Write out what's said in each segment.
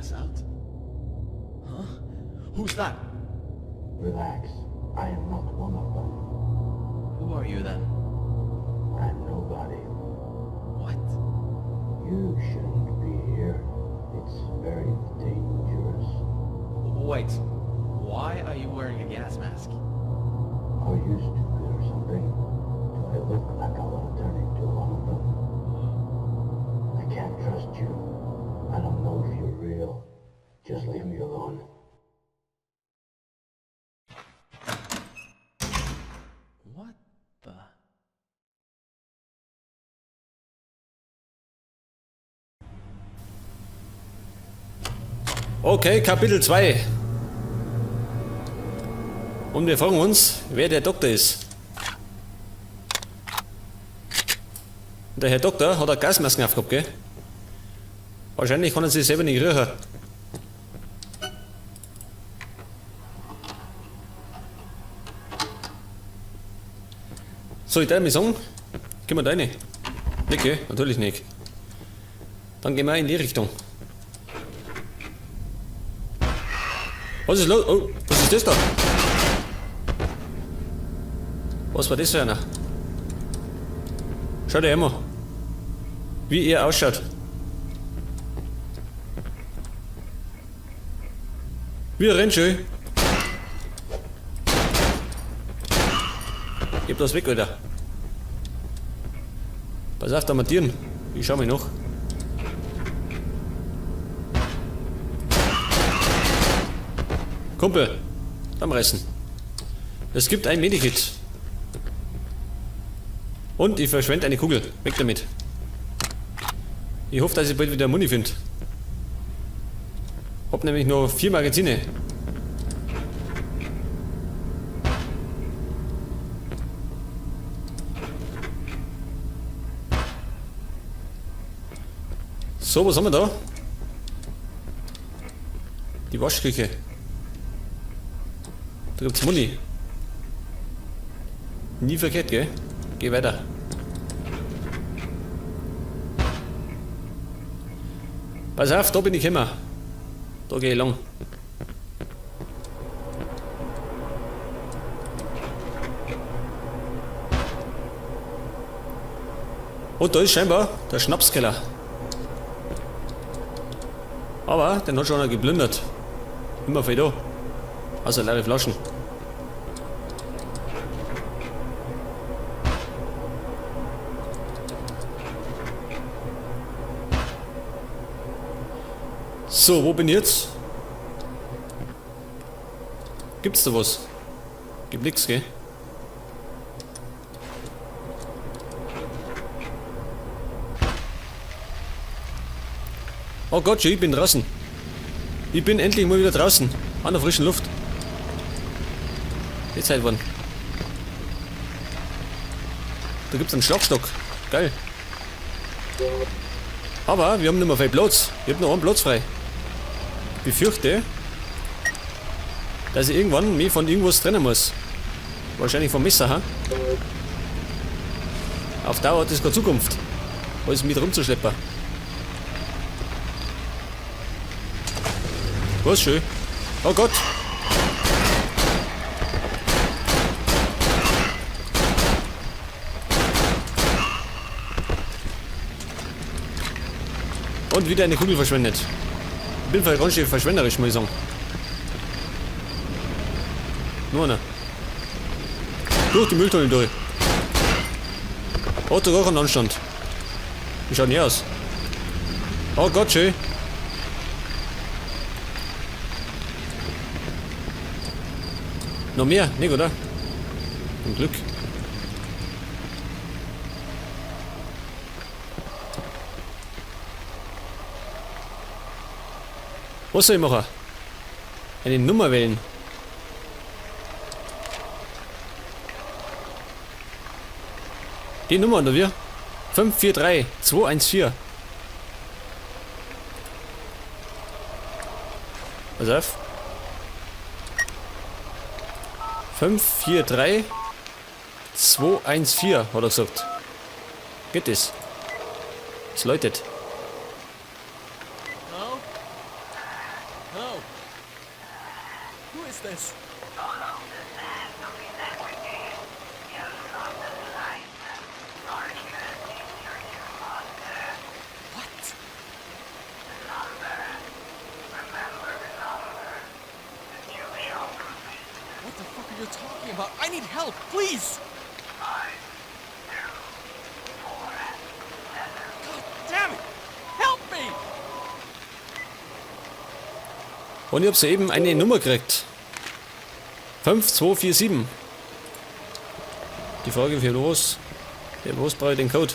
gas out? Huh? Who's that? Relax. I am not one of them. Who are you then? I'm nobody. What? You shouldn't be here. It's very dangerous. Wait, why are you wearing a gas mask? Are you stupid or something? Do I look like I want to turn into one of them? I can't trust you. I don't know if you're real. Just leave me alone. What the... Okay, Kapitel 2. Und wir fragen uns, wer der Doktor ist. Der Herr Doktor hat eine Gasmasken aufgehabt, gell? Wahrscheinlich kann er sich selber nicht riechen. So, ich darf mich sagen, gehen wir da rein? Nicht, gell? Natürlich nicht. Dann gehen wir in die Richtung. Was ist los? Oh, was ist das da? Was war das für einer? Schaut ihr immer, wie ihr ausschaut. Wie ein Rennschö. Gib das weg, Alter. Pass auf, da Mattieren. Ich schau mich noch. Kumpel, am Reißen. Es gibt ein Medikit. Und ich verschwende eine Kugel. Weg damit. Ich hoffe, dass ich bald wieder Muni finde. Hab nämlich nur 4 Magazine. So, was haben wir da? Die Waschküche. Da gibt's Muni. Nie verkehrt, gell? Geh weiter. Pass auf, da bin ich immer. Da gehe ich lang. Und da ist scheinbar der Schnapskeller. Aber den hat schon einer geplündert. Immer viel da. Also leere Flaschen. So, wo bin ich jetzt? Gibt's da was? Gibt nix, gell? Oh Gott, ich bin draußen. Ich bin endlich mal wieder draußen. An der frischen Luft. Jetzt halt wann. Da gibt's einen Schlagstock. Geil. Aber wir haben nicht mehr viel Platz. Ich hab noch einen Platz frei. Ich befürchte, dass ich irgendwann mich von irgendwas trennen muss. Wahrscheinlich vom Messer, ha? Auf Dauer hat das keine Zukunft. Alles mit rumzuschleppen. Was schön. Oh Gott. Und wieder eine Kugel verschwendet. Ich bin ganz schön verschwenderisch, muss ich sagen. Nur einer. Durch die Mülltonne durch. Hat sogar einen Anstand. Wie schaut denn hier aus? Oh Gott, schön. Noch mehr? Nicht, oder? Zum Glück. Was soll ich machen? Eine Nummer wählen. Die Nummer, oder wir? 543 214. Pass auf. 543 214, hat er gesagt. Geht das? Es läutet. Hello? What? What the fuck are you talking about? I need help, please! God damn it! Help me! Und ich hab soeben eine Nummer gekriegt. 5247. Die Frage für was? Für was brauche ich den Code?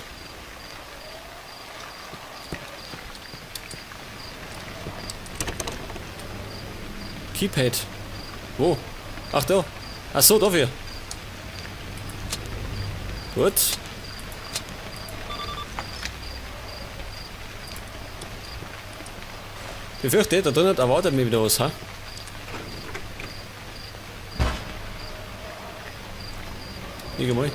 Keypad. Wo? Ach da. Ach so, dafür. Gut. Ich befürchte, da drinnen erwartet mich wieder was, ha? Liege mal.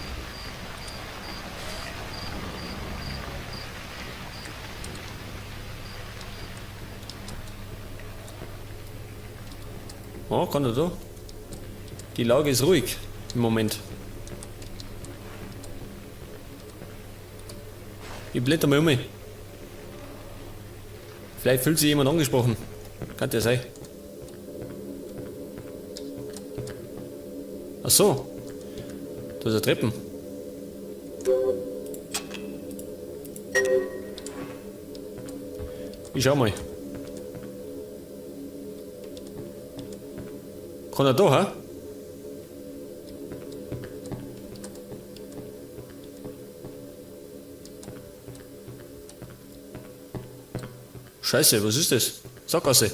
Oh, kann er da? Die Lage ist ruhig im Moment. Ich blätter mal um. Vielleicht fühlt sich jemand angesprochen. Kann der sein. Ach so. Da ist eine Treppen. Ich schau mal. Kann er da, ha? Scheiße, was ist das? Sackgasse.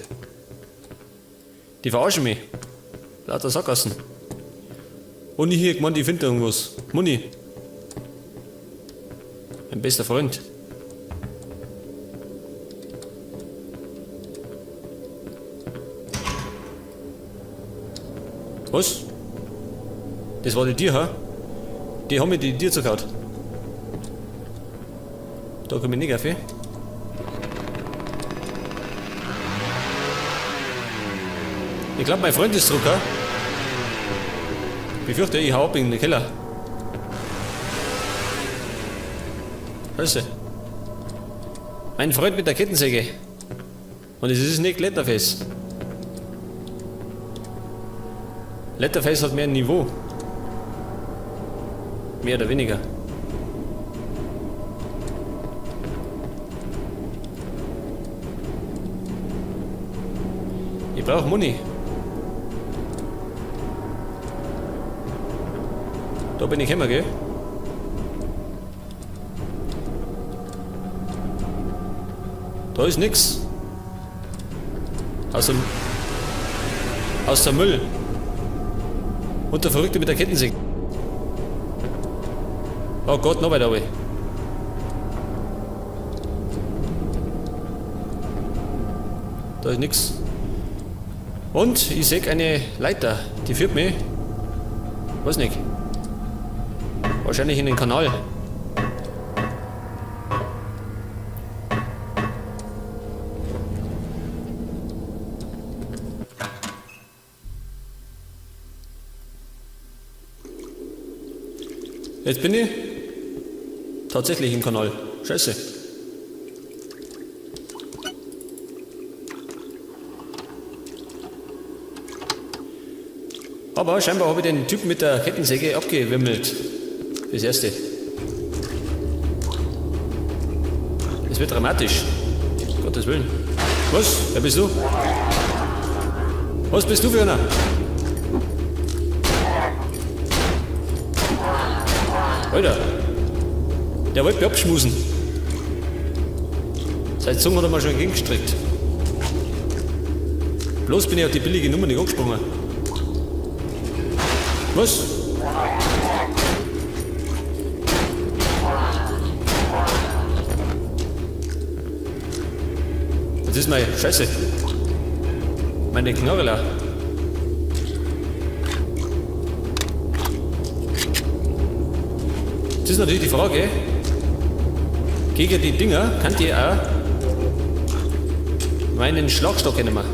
Die verarschen mich. Lauter Sackgassen. Und ich hier gemeint, ich finde irgendwas. Muni. Mein bester Freund. Was? Das war die Tier, ha? Die haben mir die Tier zerkaut. Da komme ich nicht auf. Ich glaube, mein Freund ist zurück, ha? Ich befürchte, ich hau ab in den Keller. Scheiße. Mein Freund mit der Kettensäge. Und es ist nicht Letterface. Letterface hat mehr Niveau. Mehr oder weniger. Ich brauche Muni. Da bin ich immer, gell? Da ist nix. Aus der Müll. Und der Verrückte mit der Kettensäge. Oh Gott, noch weiter runter. Da ist nix. Und ich sehe eine Leiter, die führt mich. Weiß nicht. Wahrscheinlich in den Kanal. Jetzt bin ich tatsächlich im Kanal. Scheiße. Aber scheinbar habe ich den Typen mit der Kettensäge abgewimmelt. Das erste. Es wird dramatisch. Gottes Willen. Was? Wer bist du? Was bist du für einer? Alter. Der wollte mich abschmusen. Seit Zunge hat er mir schon entgegengestrickt. Bloß bin ich auf die billige Nummer nicht angesprungen. Was? Jetzt ist meine Scheiße. Meine Knarre. Jetzt ist natürlich die Frage, gegen die Dinger kann die auch meinen Schlagstock nehmen.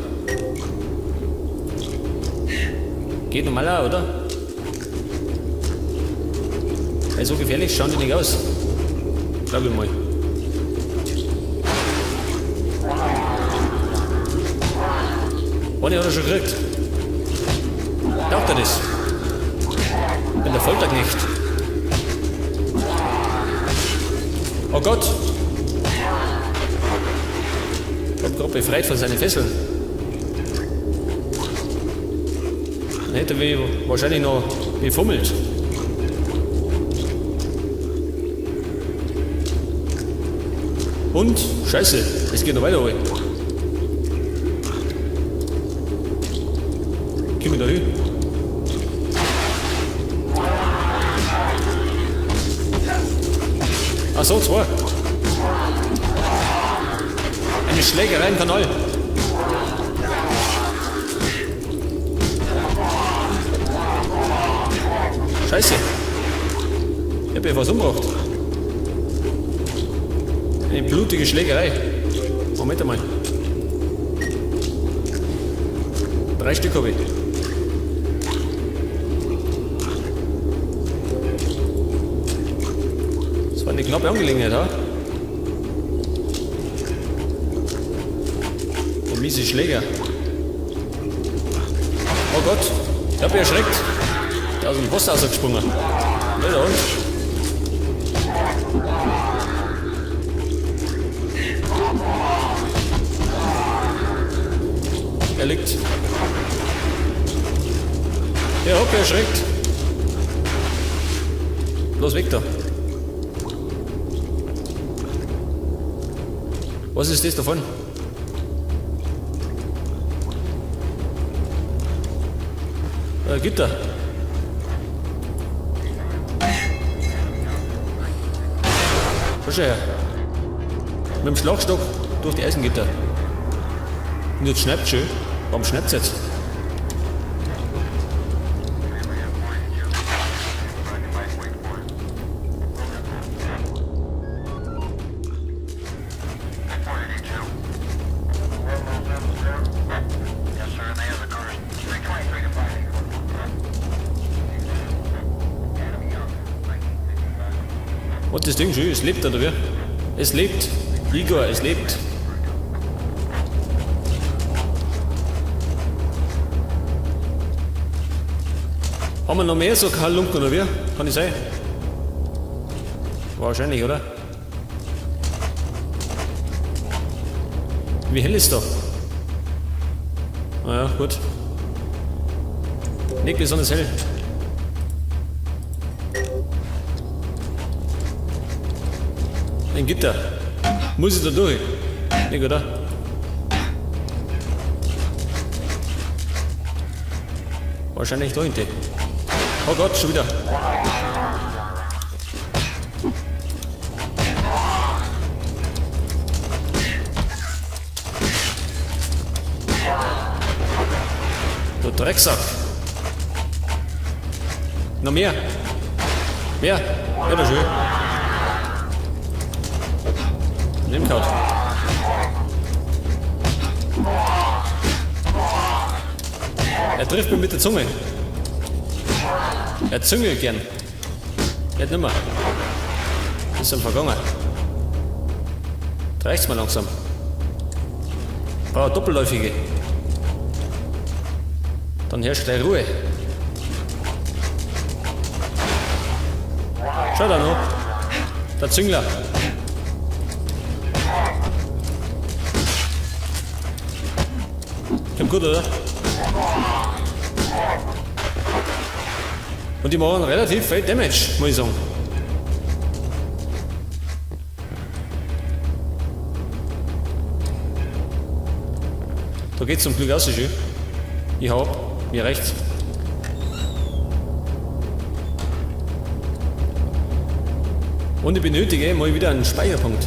Geht normal auch, oder? Hey, so gefährlich schauen die nicht aus. Glaube ich mal. Eine hat er schon gekriegt. Glaubt er das? Ich bin der Folterknecht. Oh Gott! Ich hab gerade befreit von seinen Fesseln. Dann hätte er wahrscheinlich noch gefummelt. Und? Scheiße, es geht noch weiter hoch. Komm ich da hin? Ach so, zwei. Eine Schlägerei im Kanal. Scheiße. Ich hab ja was umgebracht. Eine blutige Schlägerei. Moment einmal. 3 Stück habe ich. Das war eine knappe Angelegenheit, ha? Ein miese Schläger. Oh Gott, ich hab mich erschreckt. Der ist aus dem Post rausgesprungen. Wilder Hund. Er liegt. Ich hab mich erschreckt. Los weg da. Was ist das davon? Gitter. Schau schon her. Mit dem Schlagstock durch die Eisengitter. Und jetzt schnappt schön. Warum schnappt es jetzt? Und das Ding schön, es lebt, oder wie? Es lebt. Igor, es lebt. Haben wir noch mehr so Halunken, oder wie? Kann ich sein? Wahrscheinlich, oder? Wie hell ist da? Naja, gut. Nicht besonders hell. Ein Gitter. Muss ich da durch? Nicht, oder? Wahrscheinlich da hinten. Oh Gott, schon wieder. Du Drecksack. Noch mehr. Mehr. Ja, das schön. Nimm kaut. Er trifft mich mit der Zunge. Er züngelt gern. Nicht nimmer. Ist ihm vergangen. Reicht's mal langsam. Braucht doppelläufige. Dann herrscht gleich Ruhe. Schau da noch. Der Züngler. Kommt gut, oder? Und die machen relativ viel Damage, muss ich sagen. Da geht's zum Glück aus, schön. Ich hab, mir reicht's. Und ich benötige mal wieder einen Speicherpunkt.